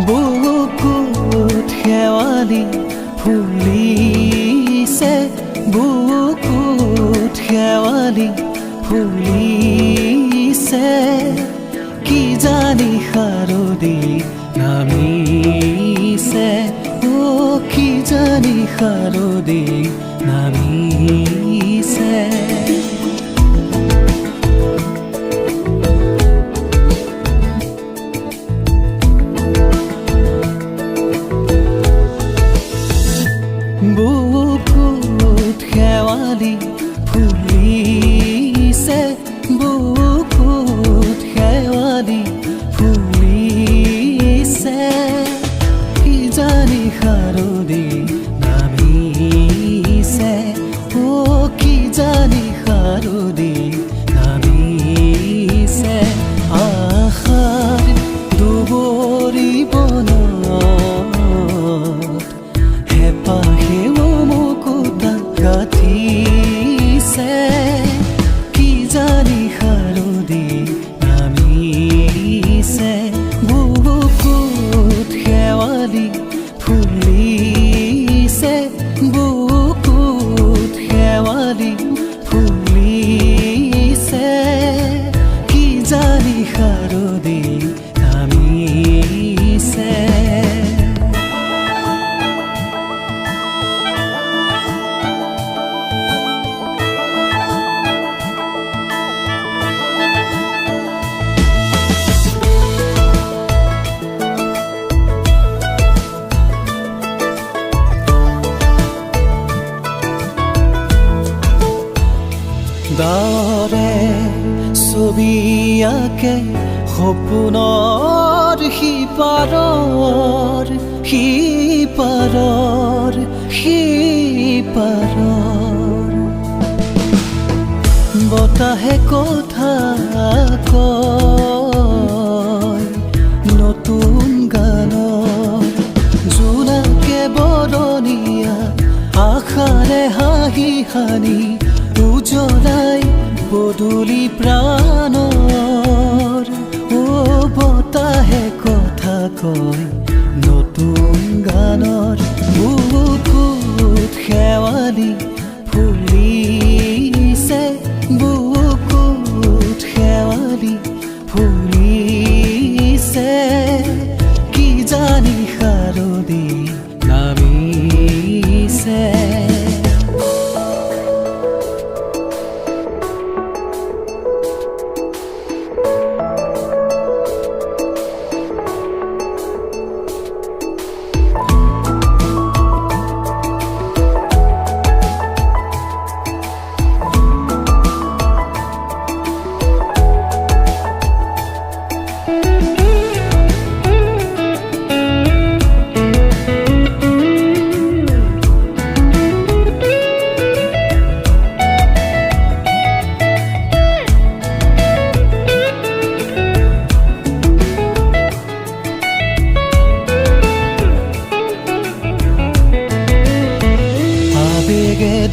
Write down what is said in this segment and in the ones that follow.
Bukut Xewali Phulise, Bukut Xewali Phulise, ki jani kharodi namise, oh ki jani kharodi namise. Bukut Xewali Phulise, Bukut Xewali Phulise, ki jani kharodi namise, oh ki jani kharodi namise. Akhar dubori bonot hepahe mukuta gathise, ki jani kharodi namise. Bukut Xewali Phulise, Bukut Xewali Phulise, ki jani kharodi namise. Dare sobiyake hopunor hiparor, hiparor, hiparor. Botahe kotha koy notun ganor, junake boroniya akhare hahi hani উজলাই বদলি প্ৰাণৰ, ও বতাহে কথা কয় নতুন গানৰ। বুকুত শেৱালি ফুলিছে, বুকুত শেৱালি ফুলিছে, কি জানি শাৰদী নামিছে।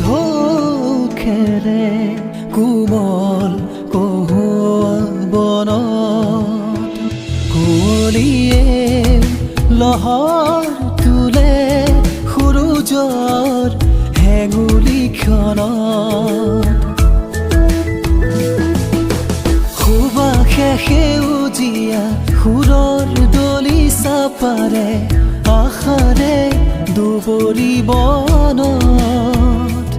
ধোখেৰে কোমল কহুৱা বনত কুঁৱলীয়ে লহৰ তুলে সূৰুজৰ হেঙুলিখনত। সুবাসে সেউজীয়া সুৰৰ দলিচা পাৰে আশাৰে দুবৰি বনত,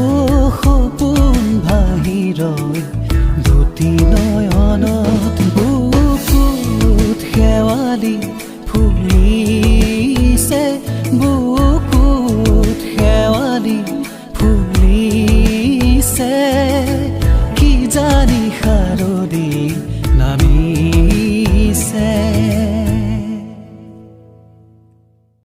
ও সপোন ভাহি ৰয় দুটি নয়নত। বুকুত শেৱালি ফুলিছে, বুকুত শেৱালি ফুলিছে, কি জানি শাৰদী নামিছে।